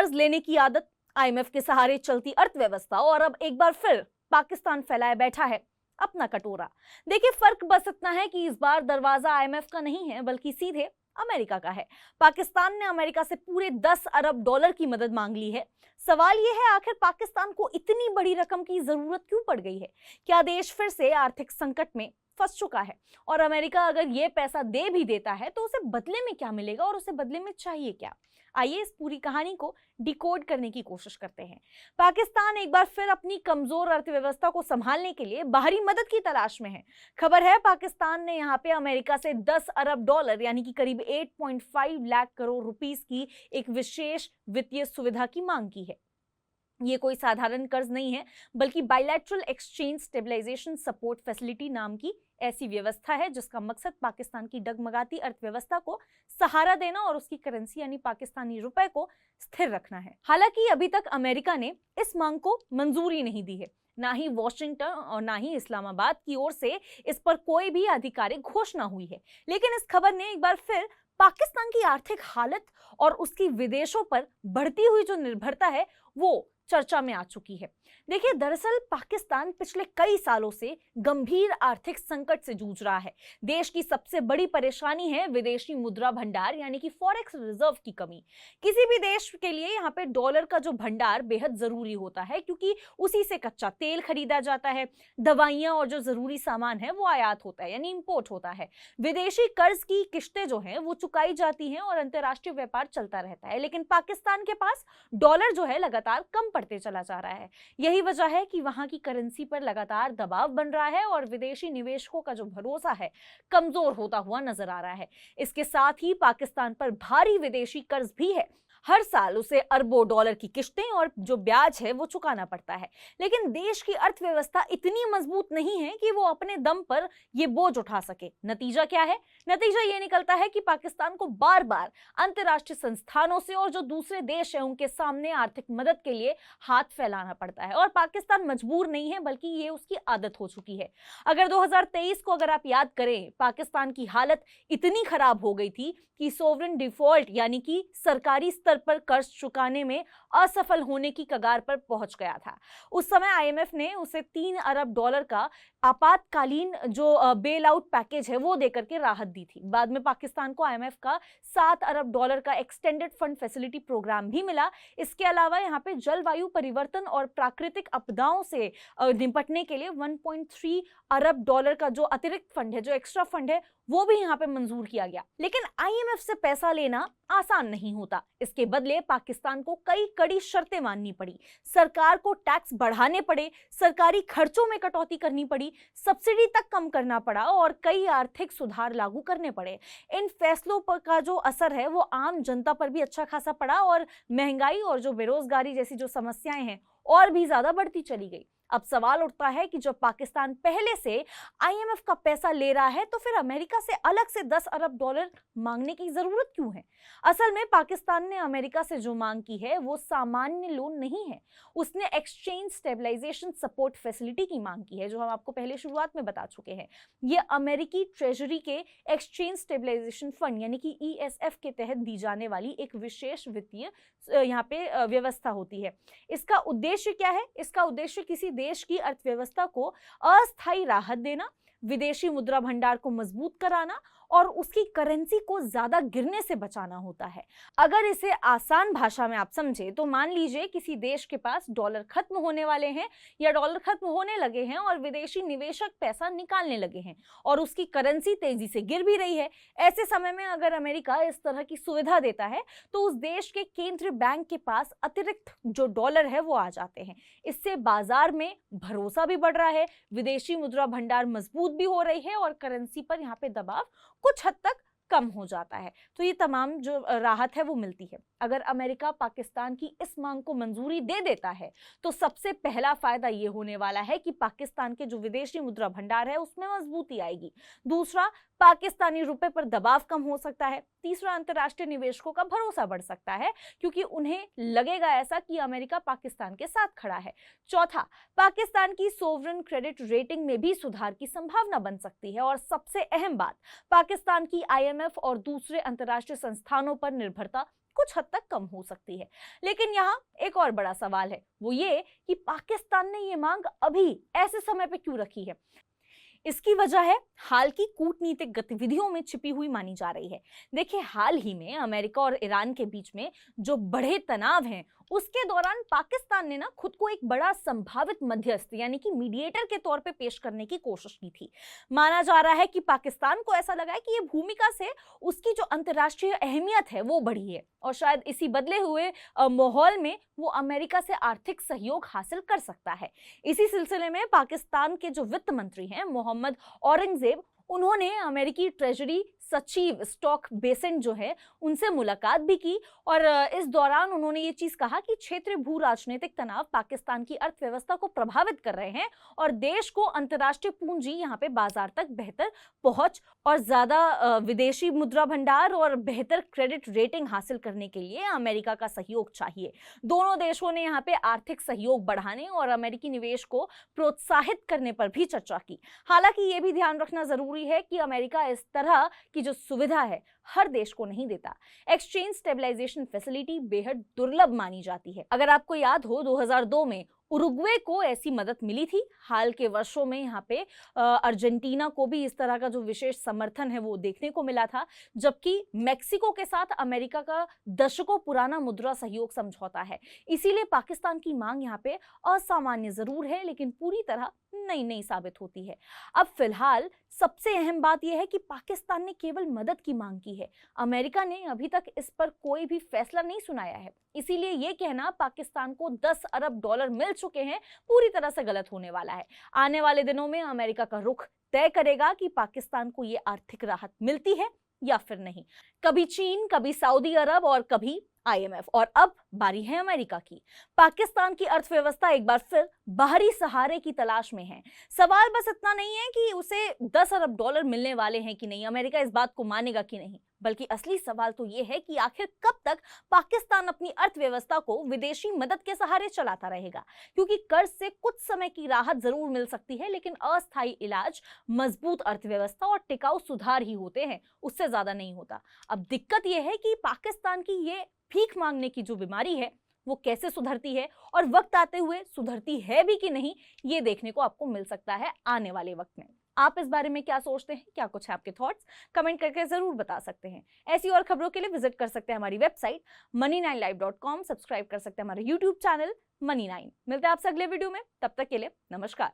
कर्ज लेने की आदत, आईएमएफ के सहारे चलती अर्थव्यवस्था और अब एक बार फिर पाकिस्तान फैलाए बैठा है अपना कटोरा। देखिए, फर्क बस इतना है कि इस बार दरवाजा आईएमएफ का नहीं है बल्कि सीधे अमेरिका का है। पाकिस्तान ने अमेरिका से पूरे 10 अरब डॉलर की मदद मांग ली है। सवाल यह है, आखिर पाकिस्तान को इतनी बड़ी रकम की जरूरत क्यों पड़ गई है? क्या देश फिर से आर्थिक संकट में फंस चुका है? और अमेरिका अगर ये पैसा दे भी देता है तो उसे बदले में क्या मिलेगा और उसे बदले में चाहिए क्या? आइए इस पूरी कहानी को डिकोड करने की कोशिश करते हैं। पाकिस्तान एक बार फिर अपनी कमजोर अर्थव्यवस्था को संभालने के लिए बाहरी मदद की तलाश में है। खबर है, पाकिस्तान ने यहाँ पे अमेरिका से 10 अरब डॉलर यानी कि करीब 8.5 लाख करोड़ रुपीस की एक विशेष वित्तीय सुविधा की मांग की है। ये कोई साधारण कर्ज नहीं है बल्कि bilateral exchange stabilisation support facility नाम की ऐसी व्यवस्था है जिसका मकसद पाकिस्तान की डगमगाती अर्थव्यवस्था को सहारा देना और उसकी करेंसी यानी पाकिस्तानी रुपए को स्थिर रखना है। हालांकि अभी तक अमेरिका ने इस मांग को मंजूरी नहीं दी है। ना ही वॉशिंगटन और ना ही इस्लामाबाद की ओर से इस पर कोई भी आधिकारिक घोषणा हुई है। लेकिन इस खबर ने एक बार फिर पाकिस्तान की आर्थिक हालत और उसकी विदेशों पर बढ़ती हुई जो निर्भरता है वो चर्चा में आ चुकी है। देखिए, दरअसल पाकिस्तान पिछले कई सालों से गंभीर आर्थिक संकट से जूझ रहा है। देश की सबसे बड़ी परेशानी है विदेशी मुद्रा भंडार यानी कि फॉरेक्स रिजर्व की कमी। किसी भी देश के लिए यहाँ पे डॉलर का जो भंडार बेहद जरूरी होता है क्योंकि उसी से कच्चा तेल खरीदा जाता है, दवाइयां और जो जरूरी सामान है वो आयात होता है यानी इंपोर्ट होता है। विदेशी कर्ज की किश्तें जो हैं वो चुकाई जाती हैं और अंतर्राष्ट्रीय व्यापार चलता रहता है। लेकिन पाकिस्तान के पास डॉलर जो है लगातार कम पड़ते चला जा रहा है। यही वजह है कि वहां की करेंसी पर लगातार दबाव बन रहा है और विदेशी निवेशकों का जो भरोसा है कमजोर होता हुआ नजर आ रहा है। इसके साथ ही पाकिस्तान पर भारी विदेशी कर्ज भी है। हर साल उसे अरबों डॉलर की किश्तें और जो ब्याज है वो चुकाना पड़ता है। लेकिन देश की अर्थव्यवस्था इतनी मजबूत नहीं है कि वो अपने दम पर ये बोझ उठा सके। नतीजा क्या है? नतीजा ये निकलता है कि पाकिस्तान को बार बार अंतर्राष्ट्रीय संस्थानों से और जो दूसरे देश हैं उनके सामने आर्थिक मदद के लिए हाथ फैलाना पड़ता है। और पाकिस्तान मजबूर नहीं है बल्कि ये उसकी आदत हो चुकी है। अगर 2023 को अगर आप याद करें, पाकिस्तान की हालत इतनी खराब हो गई थी कि सोवरेन डिफॉल्ट यानी कि सरकारी स्तर पर कर्ज चुकाने में असफल होने की कगार पर पहुंच गया था। उस समय आईएमएफ ने उसे 3 अरब डॉलर का आपातकालीन जो बेल आउट पैकेज है वो देकर के राहत दी थी। बाद में पाकिस्तान को आईएमएफ का 7 अरब डॉलर का एक्सटेंडेड फंड फैसिलिटी प्रोग्राम भी मिला। इसके अलावा यहाँ पे जलवायु परिवर्तन और प्राकृतिक आपदाओं से निपटने के लिए 1.3 अरब डॉलर का जो अतिरिक्त फंड है, जो एक्स्ट्रा फंड है, वो भी यहाँ पे मंजूर किया गया। लेकिन आईएमएफ से पैसा लेना आसान नहीं होता। इसके बदले पाकिस्तान को कई कड़ी शर्तें माननी पड़ी। सरकार को टैक्स बढ़ाने पड़े, सरकारी खर्चों में कटौती करनी पड़ी, सब्सिडी तक कम करना पड़ा और कई आर्थिक सुधार लागू करने पड़े। इन फैसलों पर का जो असर है वो आम जनता पर भी अच्छा खासा पड़ा और महंगाई और जो बेरोजगारी जैसी जो समस्याएं हैं और भी ज्यादा बढ़ती चली गई। अब सवाल उठता है कि जब पाकिस्तान पहले से आईएमएफ का पैसा ले रहा है तो फिर अमेरिका से अलग से 10 अरब डॉलर मांगने की जरूरत क्यों है? असल में पाकिस्तान ने अमेरिका से जो मांग की है वो सामान्य लोन नहीं है। उसने एक्सचेंज स्टेबलाइजेशन सपोर्ट फैसिलिटी की मांग की है, जो हम आपको पहले शुरुआत में बता चुके हैं। ये अमेरिकी ट्रेजरी के एक्सचेंज स्टेबलाइजेशन फंड यानी कि ईएसएफ के तहत दी जाने वाली एक विशेष वित्तीय यहाँ पे व्यवस्था होती है। इसका उद्देश्य क्या है? इसका उद्देश्य किसी देश की अर्थव्यवस्था को अस्थायी राहत देना, विदेशी मुद्रा भंडार को मजबूत कराना और उसकी करेंसी को ज्यादा गिरने से बचाना होता है। अगर इसे आसान भाषा में आप समझे तो मान लीजिए किसी देश के पास डॉलर खत्म होने वाले हैं या डॉलर खत्म होने लगे हैं और विदेशी निवेशक पैसा निकालने लगे हैं और उसकी करेंसी तेजी से गिर भी रही है। ऐसे समय में अगर अमेरिका इस तरह की सुविधा देता है तो उस देश के केंद्रीय बैंक के पास अतिरिक्त जो डॉलर है वो आ जाते हैं। इससे बाजार में भरोसा भी बढ़ रहा है, विदेशी मुद्रा भंडार मजबूत भी हो रही है और करेंसी पर यहाँ पे दबाव कुछ हद तक कम हो जाता है। तो ये तमाम जो राहत है वो मिलती है। अगर अमेरिका पाकिस्तान की इस मांग को मंजूरी दे देता है तो सबसे पहला फायदा ये होने वाला है कि पाकिस्तान के जो विदेशी मुद्रा भंडार है उसमें मजबूती आएगी। दूसरा, पाकिस्तानी रुपए पर दबाव कम हो सकता है। तीसरा, अंतर्राष्ट्रीय निवेशकों का भरोसा बढ़ सकता है क्योंकि उन्हें लगेगा ऐसा कि अमेरिका पाकिस्तान के साथ खड़ा है। चौथा, पाकिस्तान की सोवरेन क्रेडिट रेटिंग में भी सुधार की संभावना बन सकती है। और सबसे अहम बात, पाकिस्तान की आईएमएफ और दूसरे अंतर्राष्ट्रीय संस्थानों पर निर्भरता कुछ हद तक कम हो सकती है। लेकिन यहाँ एक और बड़ा सवाल है, वो ये कि पाकिस्तान ने ये मांग अभी ऐसे समय पे क्यों रखी है। इसकी वजह है हाल की कूटनीतिक गतिविधियों में छिपी हुई मानी जा रही है। देखिए, हाल ही में अमेरिका और ईरान के बीच में जो बढ़े तनाव हैं, उसके दौरान पाकिस्तान ने ना खुद को एक बड़ा संभावित मध्यस्थ यानी कि मीडिएटर के तौर पे पेश करने की कोशिश की थी। माना जा रहा है कि पाकिस्तान को ऐसा लगा है कि ये भूमिका से उसकी जो अंतर्राष्ट्रीय अहमियत है वो बढ़ी है और शायद इसी बदले हुए माहौल में वो अमेरिका से आर्थिक सहयोग हासिल कर सकता है। इसी सिलसिले में पाकिस्तान के जो वित्त मंत्री हैं मोहम्मद औरंगजेब, उन्होंने अमेरिकी ट्रेजरी सचिव स्टॉक बेसेंट जो है उनसे मुलाकात भी की और इस दौरान उन्होंने ये चीज कहा कि क्षेत्रीय भू राजनीतिक तनाव पाकिस्तान की अर्थव्यवस्था को प्रभावित कर रहे हैं और देश को अंतर्राष्ट्रीय पूंजी यहाँ पे बाजार तक बेहतर पहुंच और ज्यादा विदेशी मुद्रा भंडार और बेहतर क्रेडिट रेटिंग हासिल करने के लिए अमेरिका का सहयोग चाहिए। दोनों देशों ने यहाँ पे आर्थिक सहयोग बढ़ाने और अमेरिकी निवेश को प्रोत्साहित करने पर भी चर्चा की। हालांकि ये भी ध्यान रखना जरूरी है कि अमेरिका इस तरह की जो सुविधा है हर देश को नहीं देता। एक्सचेंज स्टेबलाइजेशन फैसिलिटी बेहद दुर्लभ मानी जाती है। अगर आपको याद हो 2002 में उरुग्वे को ऐसी मदद मिली थी। हाल के वर्षों में यहाँ पे अर्जेंटीना को भी इस तरह का जो विशेष समर्थन है वो देखने को मिला था, जबकि मेक्सिको के साथ अमेरिका का दशकों पुराना मुद्रा सहयोग समझौता है। इसीलिए पाकिस्तान की मांग यहाँ पे असामान्य जरूर है लेकिन पूरी तरह नई नहीं साबित होती है। अब फिलहाल सबसे अहम बात यह है कि पाकिस्तान ने केवल मदद की मांग की है। अमेरिका ने अभी तक इस पर कोई भी फैसला नहीं सुनाया है। इसीलिए यह कहना पाकिस्तान को 10 अरब डॉलर मिल चुके हैं पूरी तरह से गलत होने वाला है। आने वाले दिनों में अमेरिका का रुख तय करेगा कि पाकिस्तान को यह आर्थिक राहत मिलती है या फिर नहीं। कभी चीन, कभी सऊदी अरब और कभी IMF, और अब बारी है अमेरिका की। पाकिस्तान की अर्थव्यवस्था एक बार फिर बाहरी सहारे की तलाश में है। सवाल बस इतना नहीं है कि उसे 10 अरब डॉलर मिलने वाले हैं कि नहीं, अमेरिका इस बात को मानेगा कि नहीं, बल्कि असली सवाल तो यह है कि आखिर कब तक पाकिस्तान अपनी अर्थव्यवस्था को विदेशी मदद के सहारे चलाता रहेगा। क्योंकि कर्ज से कुछ समय की राहत जरूर मिल सकती है, लेकिन अस्थायी इलाज मजबूत अर्थव्यवस्था और टिकाऊ सुधार ही होते हैं, उससे ज्यादा नहीं होता। अब दिक्कत यह है कि पाकिस्तान की ये भीख मांगने की जो बीमारी है वो कैसे सुधरती है और वक्त आते हुए सुधरती है भी कि नहीं, ये देखने को आपको मिल सकता है आने वाले वक्त में। आप इस बारे में क्या सोचते हैं, क्या कुछ है आपके थॉट्स, कमेंट करके जरूर बता सकते हैं। ऐसी और खबरों के लिए विजिट कर सकते हैं हमारी वेबसाइट money9live.com, सब्सक्राइब कर सकते हैं हमारे YouTube चैनल Money9। मिलते हैं आपसे अगले वीडियो में, तब तक के लिए नमस्कार।